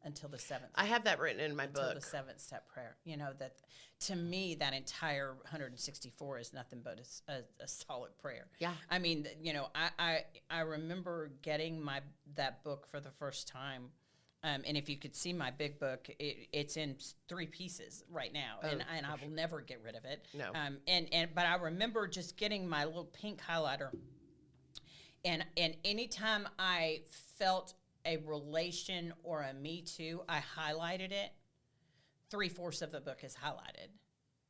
until the seventh. I have that written in my book. Until the seventh step prayer. That to me, that entire 164 is nothing but a solid prayer. Yeah. I remember getting that book for the first time. And if you could see my big book, it's in 3 pieces right now, and I will never get rid of it. No. But I remember just getting my little pink highlighter, and anytime I felt a relation or a me too, I highlighted it. 3/4 of the book is highlighted.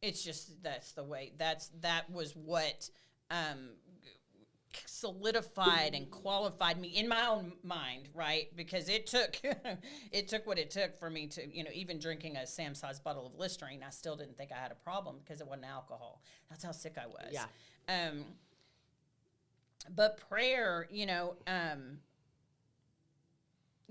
It's just that's the way. That was what solidified and qualified me in my own mind, right? Because it took what it took for me to, even drinking a Sam-sized bottle of Listerine, I still didn't think I had a problem because it wasn't alcohol. That's how sick I was. Yeah. But prayer,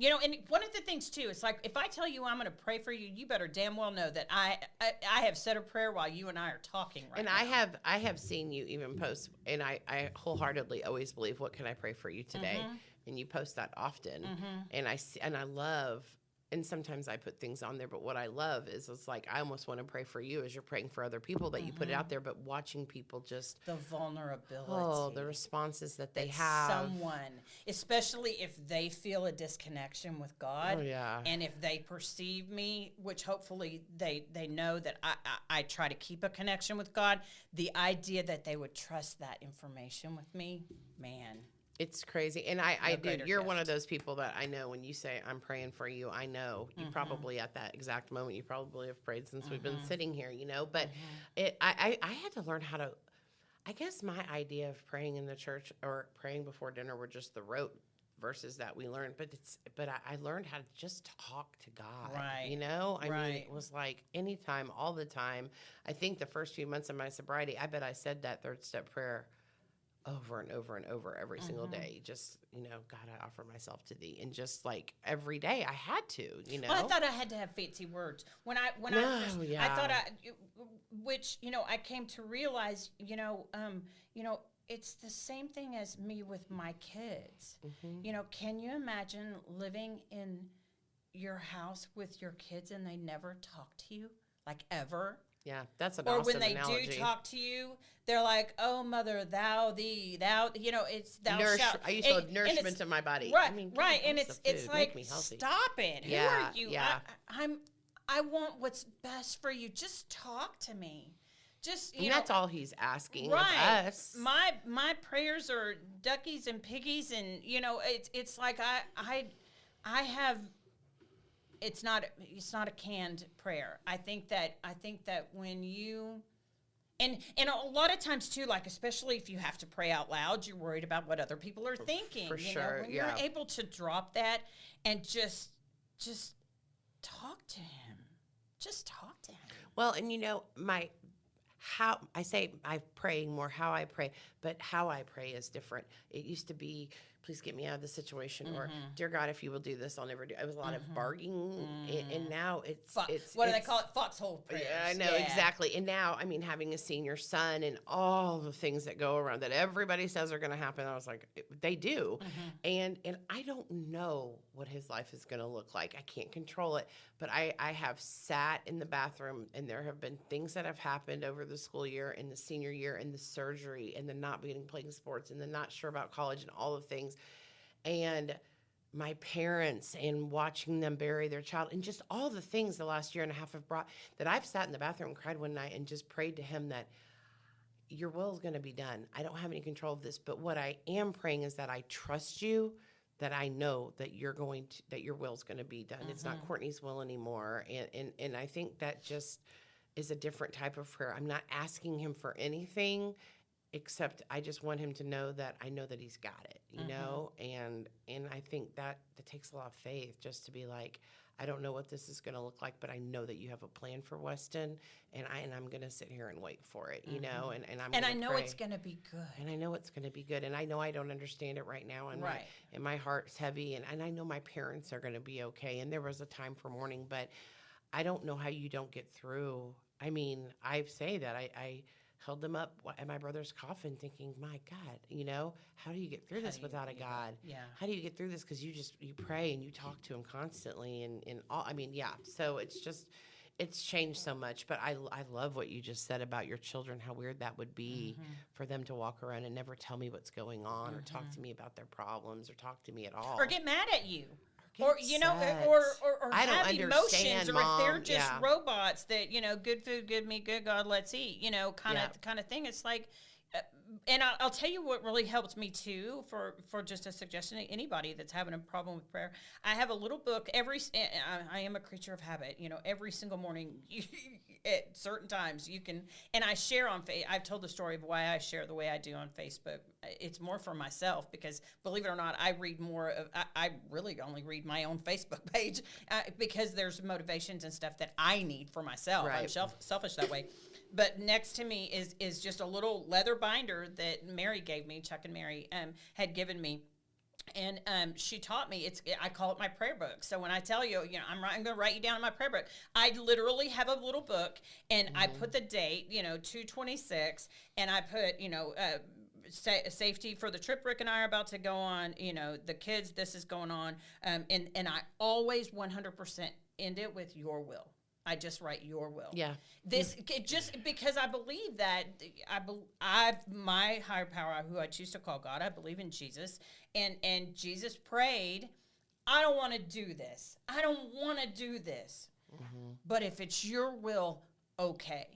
and one of the things too, it's like if I tell you I'm going to pray for you, you better damn well know that I have said a prayer while you and I are talking right now. And I have seen you even post, and I wholeheartedly always believe, what can I pray for you today? And you post that often, and I love. And sometimes I put things on there, but what I love is it's like I almost want to pray for you as you're praying for other people that you put it out there, but watching people just the vulnerability, the responses that they have. Someone, especially if they feel a disconnection with God, and if they perceive me, which hopefully they know that I try to keep a connection with God. The idea that they would trust that information with me, man. It's crazy. And I do. You're one of those people that I know when you say, I'm praying for you, I know you probably at that exact moment, you probably have prayed since we've been sitting here, but I had to learn how to, I guess my idea of praying in the church or praying before dinner were just the rote verses that we learned, but I learned how to just talk to God, I mean, it was like anytime, all the time. I think the first few months of my sobriety, I bet I said that third step prayer over and over and over every single day. Just, God, I offer myself to thee. And just like every day I had to, Well, I thought I had to have fancy words. I thought which, I came to realize, it's the same thing as me with my kids. Can you imagine living in your house with your kids and they never talk to you, like ever? Yeah, that's an awesome analogy. Or when they do talk to you, they're like, "Oh, mother, thou, thee, thou." It's thou shalt. I used to nourishment to my body. Right, right, and it's like, stop it. Yeah, who are you? Yeah. I want what's best for you. Just talk to me. Just and that's all he's asking of us. My prayers are duckies and piggies, and it's like I have it's not a canned prayer. I think that when you and a lot of times too, like especially if you have to pray out loud, you're worried about what other people are thinking. For sure, when you're able to drop that and just talk to him. Just talk to him. Well, and how I say I'm praying more how I pray, but how I pray is different. It used to be, please get me out of this situation, or dear God, if you will do this, I'll never do. It was a lot of bargaining, and now it's what do they call it? Foxhole prayers. Yeah, I know exactly. And now, I mean, having a senior son and all the things that go around that everybody says are going to happen, I was like, they do, and I don't know what his life is going to look like. I can't control it, but I have sat in the bathroom, and there have been things that have happened over the school year and the senior year and the surgery and the not being playing sports and the not sure about college and all the things. And my parents and watching them bury their child and just all the things the last year and a half have brought, that I've sat in the bathroom and cried one night and just prayed to him that your will is going to be done. I don't have any control of this, but what I am praying is that I trust you, that I know that you're going to, that your will is going to be done. It's not Courtney's will anymore. And I think that just is a different type of prayer. I'm not asking him for anything, except I just want him to know that I know that he's got it, you know? And I think that takes a lot of faith, just to be like, I don't know what this is going to look like, but I know that you have a plan for Weston, and I'm going to sit here and wait for it, you know? And I know pray. it's going to be good. And I know it's going to be good. And I know I don't understand it right now. And my heart's heavy. And I know my parents are going to be okay. And there was a time for mourning, but I don't know how you don't get through. I mean, I say that I held them up at my brother's coffin thinking, my God, you know, how do you get through this without a God? Yeah. How do you get through this? Because you pray and you talk to him constantly and all, I mean, yeah. So it's changed so much, but I love what you just said about your children, how weird that would be for them to walk around and never tell me what's going on or talk to me about their problems or talk to me at all. Or get mad at you. Or I don't have emotions, understand, or if they're just Mom. robots that, you know, good food, good meat, good God, let's eat, you know, kind of thing. It's like, and I'll tell you what really helped me too, for just a suggestion to anybody that's having a problem with prayer. I have a little book. I am a creature of habit. You know, every single morning at certain times you can, and I share on I've told the story of why I share the way I do on Facebook. It's more for myself because, believe it or not, I read more of. I really only read my own Facebook page because there's motivations and stuff that I need for myself. Right. I'm selfish that way. But next to me is just a little leather binder that Mary gave me, Chuck and Mary had given me. And she taught me, I call it my prayer book. So when I tell you, you know, I'm going to write you down in my prayer book, I literally have a little book, and I put the date, you know, 2/26, and I put, you know, safety for the trip Rick and I are about to go on, you know, the kids, this is going on. And I always 100% end it with your will. I just write your will. Yeah. Just because I believe that my higher power, who I choose to call God, I believe in Jesus, and Jesus prayed, I don't want to do this. I don't want to do this. But if it's your will, okay.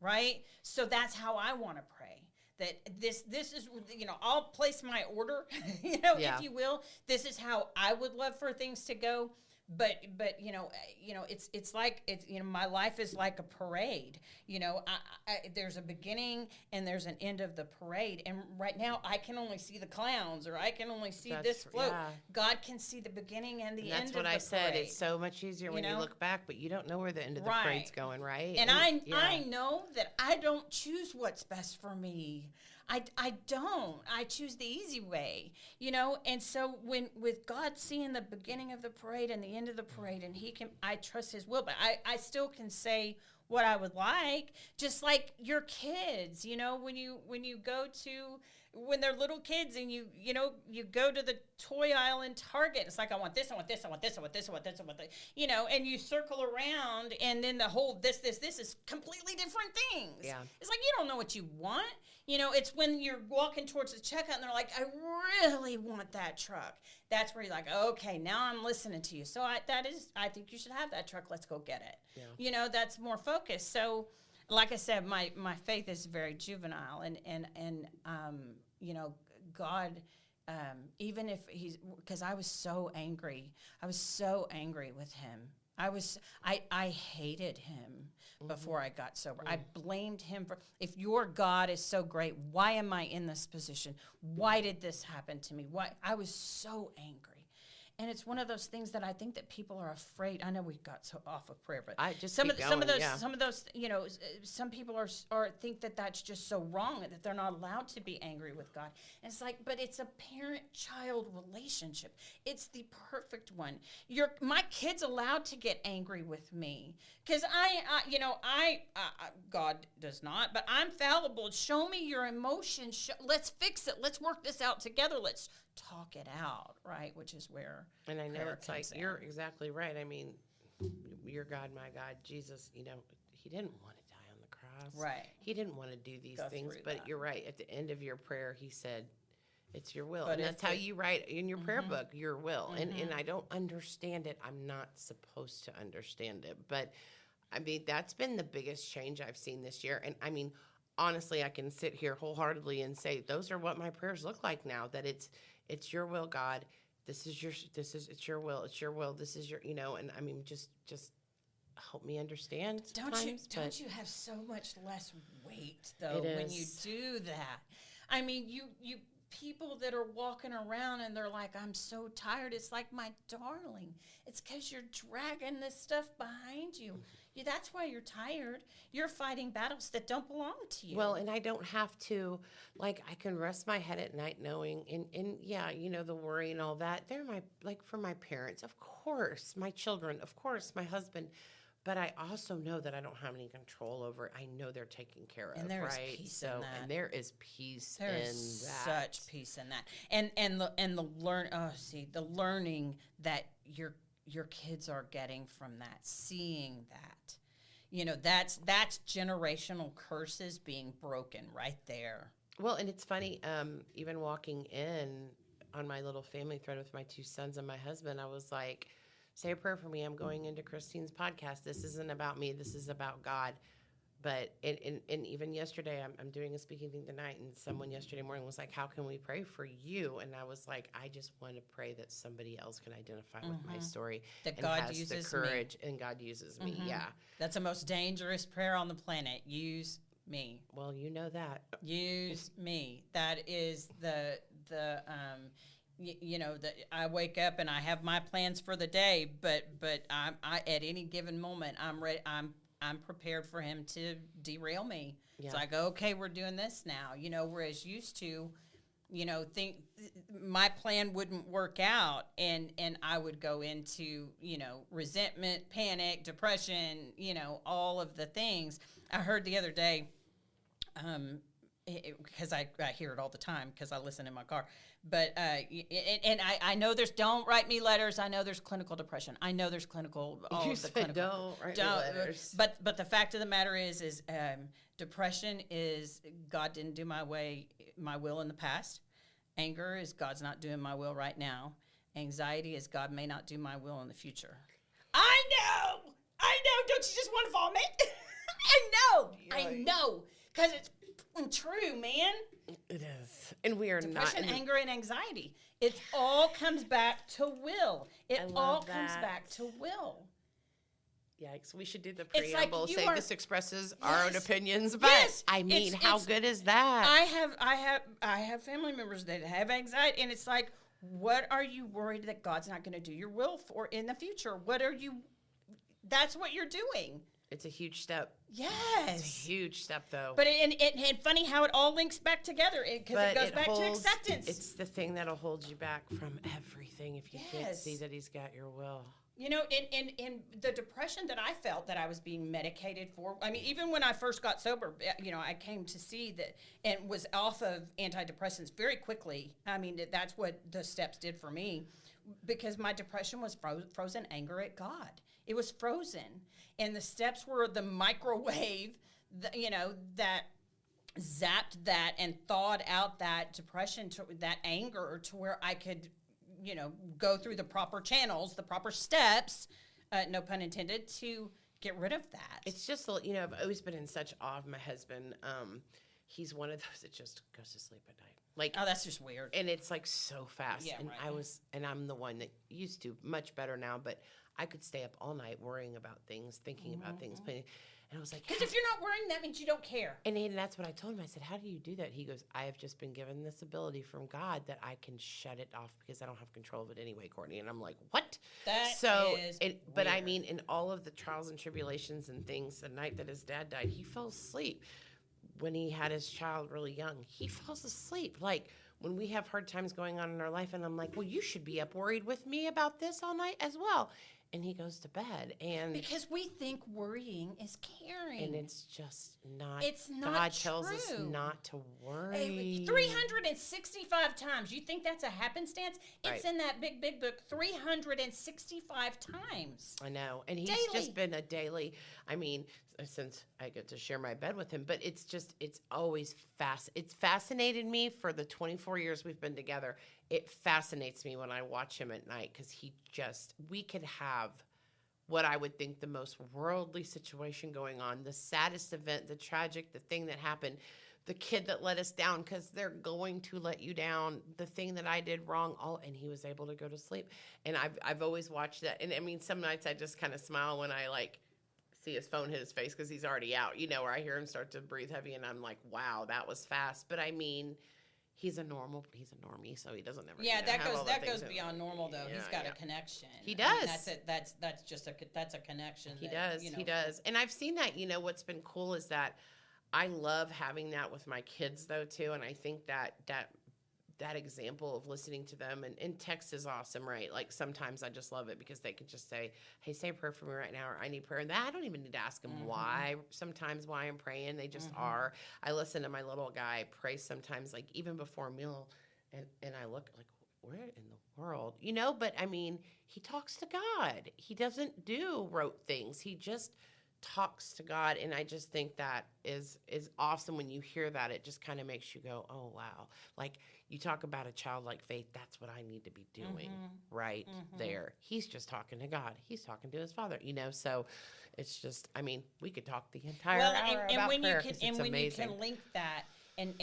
Right? So that's how I want to pray. That this is, you know, I'll place my order, you know, if you will. This is how I would love for things to go. But you know it's like you know, my life is like a parade. You know, there's a beginning and there's an end of the parade. And right now I can only see the clowns, or I can only see this float. Yeah. God can see the beginning and the end of the parade. That's what I said. It's so much easier when you look back, but you don't know where the end of the parade's going, right? And I know that I don't choose what's best for me. I don't. I choose the easy way, you know. And so with God seeing the beginning of the parade and the end of the parade, and I trust His will, but I still can say what I would like, just like your kids, you know, when you go to, when they're little kids and you go to the toy aisle in Target, it's like, I want this, I want this, I want this, I want this, I want this, I want this, you know, and you circle around, and then the whole this is completely different things. Yeah. It's like, you don't know what you want. You know, it's when you're walking towards the checkout and they're like, I really want that truck. That's where you're like, okay, now I'm listening to you. So I think you should have that truck. Let's go get it. Yeah. You know, that's more focused. So, like I said, my faith is very juvenile, and you know, God even if because I was so angry. I was so angry with him. I hated him before I got sober. I blamed him for, if your God is so great, why am I in this position? Why did this happen to me? Why? I was so angry. And it's one of those things that I think that people are afraid. I know we got so off of prayer, but I just some of those, some people are think that that's just so wrong, that they're not allowed to be angry with God. And it's like, but it's a parent-child relationship. It's the perfect one. My kid's allowed to get angry with me because God does not, but I'm fallible. Show me your emotions. Let's fix it. Let's work this out together. Let's talk it out, right? Which is where. And I know it's like, you're exactly right. I mean, your God, my God, Jesus, he didn't want to die on the cross. Right. He didn't want to do these things, but you're right. At the end of your prayer, he said, it's your will. And that's how you write in your prayer book, your will. And I don't understand it. I'm not supposed to understand it. But, I mean, that's been the biggest change I've seen this year. And, I mean, honestly, I can sit here wholeheartedly and say, those are what my prayers look like now, that it's your will, God. It's your will. It's your will. This is your, and I mean, just help me understand. Don't you have so much less weight though when you do that? I mean, you people that are walking around and they're like, I'm so tired. It's like, my darling, it's because you're dragging this stuff behind you. That's why you're tired. You're fighting battles that don't belong to you. Well, and I don't have to, I can rest my head at night knowing, and yeah, the worry and all that, they're for my parents, of course, my children, of course, my husband, but I also know that I don't have any control over it. I know they're taken care of, and there right? Is peace in that. And there is peace there in is that. Such peace in that. The learning that your kids are getting from that, seeing that, that's generational curses being broken right there. Well, and it's funny, even walking in on my little family thread with my 2 sons and my husband, I was like, say a prayer for me. I'm going into Christine's podcast. This isn't about me. This is about God. But and even yesterday, I'm doing a speaking thing tonight, and someone yesterday morning was like, how can we pray for you? And I was like, I just want to pray that somebody else can identify with my story. That and God has uses the courage, and God uses me, yeah. That's the most dangerous prayer on the planet. Use me. Well, you know that. Use me. That is the that I wake up and I have my plans for the day, but I at any given moment I'm ready. I'm prepared for him to derail me. Yeah. It's like, okay, we're doing this now. Whereas used to, think my plan wouldn't work out, and I would go into resentment, panic, depression, all of the things. I heard the other day, because I hear it all the time because I listen in my car. But I know don't write me letters. I know there's clinical depression. I know there's clinical. All you of the said clinical. Don't write me letters. But the fact of the matter is depression is God didn't do my will in the past. Anger is God's not doing my will right now. Anxiety is God may not do my will in the future. I know. Don't you just want to vomit? I know. Because it's true, man. It is. And we are depression, not. Anger, and anxiety. It all comes back to will. It all comes back to will. Yikes. We should do the preamble. This expresses yes, our own opinions. But yes, I mean, how good is that? I have family members that have anxiety, and it's like, what are you worried that God's not going to do your will for in the future? That's what you're doing. It's a huge step. Yes. It's a huge step, though. But and funny how it all links back together, because it goes back to acceptance. It's the thing that'll hold you back from everything if you can't see that he's got your will. In the depression that I felt that I was being medicated for, I mean, even when I first got sober, I came to see that and was off of antidepressants very quickly. I mean, that's what the steps did for me, because my depression was frozen anger at God. It was frozen. And the steps were the microwave, that zapped that and thawed out that depression, that anger, to where I could, go through the proper channels, the proper steps, no pun intended, to get rid of that. It's just, I've always been in such awe of my husband. he's one of those that just goes to sleep at night. Like, Oh, that's just weird. and it's like so fast. Yeah, and right. I'm the one that used to, much better now, but I could stay up all night worrying about things, thinking about things, planning. And I was like, Because if you're not worrying, that means you don't care. and that's what I told him. I said, how do you do that? He goes, I have just been given this ability from God that I can shut it off because I don't have control of it anyway, Courtney. And I'm like, what? That So, is but I weird. mean, in all of the trials and tribulations and things, the night that his dad died, he fell asleep. When he had his child really young, he falls asleep. Like, when we have hard times going on in our life, and I'm like, well, you should be up worried with me about this all night as well. And he goes to bed, and Because we think worrying is caring. it's just not. It's not God tells us true. not to worry. 365 times. You think that's a happenstance? It's Right. in that big book 365 times. I know, and he's Daily. just been a daily. I mean, since I get to share my bed with him, but it's always fast. It's fascinated me for the 24 years we've been together. It fascinates me when I watch him at night because we could have what I would think the most worldly situation going on, the saddest event, the tragic, the thing that happened, the kid that let us down because they're going to let you down, the thing that I did wrong, and he was able to go to sleep. And I've always watched that. And I mean, some nights I just kind of smile when I see his phone hit his face because he's already out, or I hear him start to breathe heavy and I'm like, wow, that was fast. But I mean, he's a normie, so he doesn't ever. Yeah, have all the that things goes beyond normal though. He's got a connection. He I does. mean, that's it. That's just that's a connection. He does. And I've seen that. What's been cool is that I love having that with my kids though too, and I think that example of listening to them and text is awesome, right? Like sometimes I just love it because they can just say, hey, say a prayer for me right now, or I need prayer. And that I don't even need to ask them why I'm praying. They just are. I listen to my little guy pray sometimes, like even before a meal, and I look like, where in the world? But I mean, he talks to God. He doesn't do rote things. He just talks to God, and I just think that is awesome. When you hear that, it just kind of makes you go, oh wow, like you talk about a childlike faith, that's what I need to be doing right there. He's just talking to God, he's talking to his Father, so it's just, I mean, we could talk the entire hour about when prayer, you 'cause can, and it's when amazing. you can link that and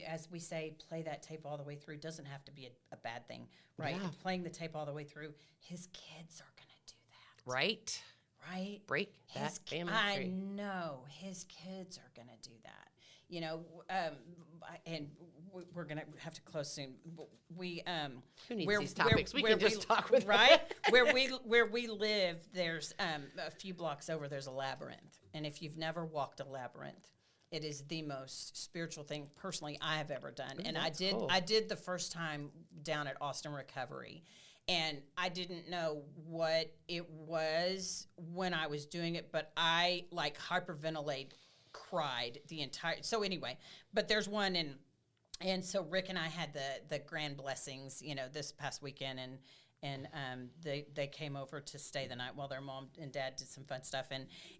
as we say, play that tape all the way through. Doesn't have to be a bad thing, right? Yeah. Playing the tape all the way through, his kids are gonna do that, Right. Break that family I tree. know his kids are going to do that. And we're going to have to close soon. We Who needs these topics? We can just talk with right where we live. There's a few blocks over. There's a labyrinth, and if you've never walked a labyrinth, it is the most spiritual thing personally I have ever done. And I did cool. I did the first time down at Austin Recovery. And I didn't know what it was when I was doing it, but I hyperventilate, cried the entire. So anyway, but there's one and so Rick and I had the grand blessings, this past weekend, and they came over to stay the night while their mom and dad did some fun stuff,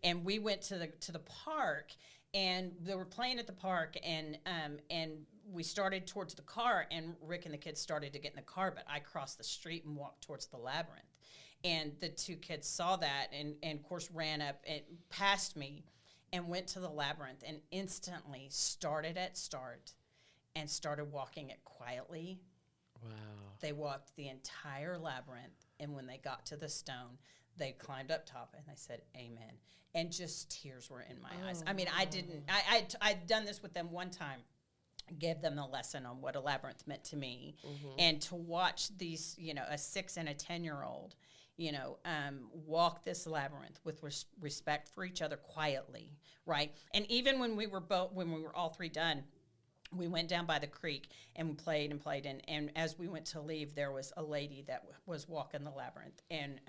and we went to the park, and they were playing at the park, and we started towards the car, and Rick and the kids started to get in the car, but I crossed the street and walked towards the labyrinth. And the two kids saw that and of course ran up and past me and went to the labyrinth and instantly started at start and started walking it quietly. Wow. They walked the entire labyrinth, and when they got to the stone, they climbed up top and they said, amen. And just tears were in my eyes. I mean, I'd done this with them one time. Gave them a lesson on what a labyrinth meant to me, and to watch these, a 6 and a 10-year-old, walk this labyrinth with respect for each other quietly, right? And even when we were all three done, we went down by the creek and played, and as we went to leave, there was a lady that was walking the labyrinth, and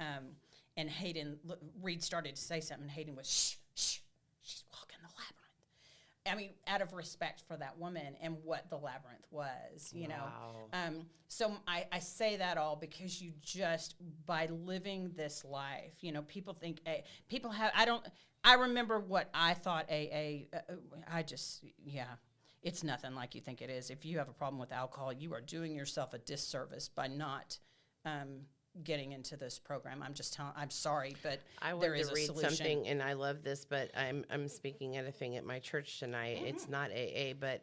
Reed started to say something, and Hayden was shh, she's walking the labyrinth. I mean, out of respect for that woman and what the labyrinth was, Wow. So I say that all because you just, by living this life, people think, I remember what I thought it's nothing like you think it is. If you have a problem with alcohol, you are doing yourself a disservice by not getting into this program. I'm just telling. I'm sorry, but I there wanted is to a read solution. something, and I love this, but I'm speaking at a thing at my church tonight. It's not AA, but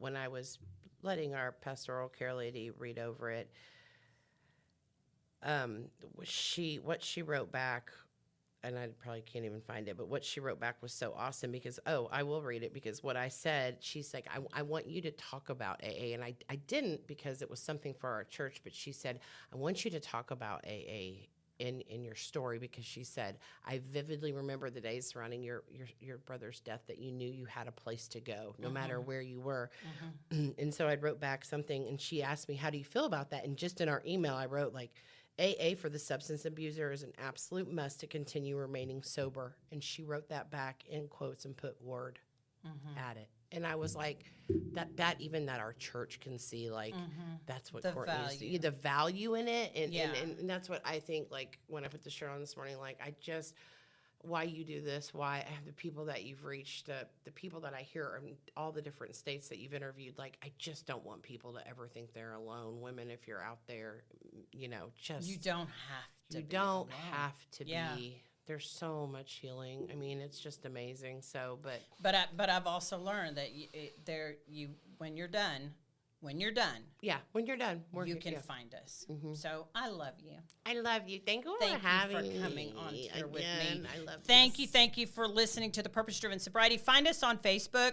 when I was letting our pastoral care lady read over it, what she wrote back, and I probably can't even find it, but what she wrote back was so awesome because, I will read it because what I said, she's like, I want you to talk about AA. And I didn't because it was something for our church, but she said, I want you to talk about AA in your story because she said, I vividly remember the days surrounding your brother's death that you knew you had a place to go no matter where you were. And so I wrote back something and she asked me, how do you feel about that? And just in our email, I wrote like, AA for the substance abuser is an absolute must to continue remaining sober. And she wrote that back in quotes and put word at it. And I was like, that even that our church can see, like, that's what The Courtney's value. the value in it. And, Yeah. and that's what I think, like, when I put the shirt on this morning, like, why you do this, why the people that you've reached, the people that I hear in all the different states that you've interviewed, like, I just don't want people to ever think they're alone. Women, if you're out there, just You don't have to. you be don't alone. have to Yeah. be. There's so much healing. I mean, it's just amazing. So, But I've also learned that when you're done, yeah, when you're done, you can find us. So I love you. I love you. Thank you Thank for having you for me coming on here with me. again. I love Thank this. you. Thank you for listening to the Purpose Driven Sobriety. Find us on Facebook.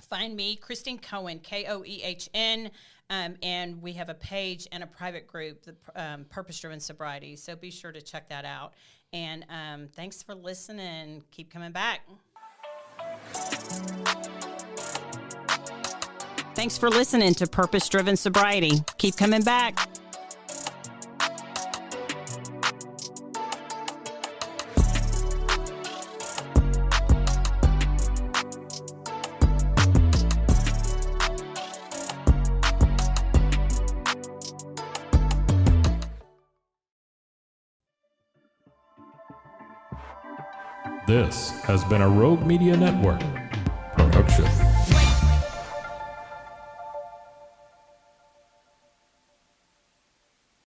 Find me, Christine Cohen, Koehn. And we have a page and a private group, the Purpose Driven Sobriety. So be sure to check that out. And thanks for listening. Keep coming back. Thanks for listening to Purpose Driven Sobriety. Keep coming back. This has been a Rogue Media Network production.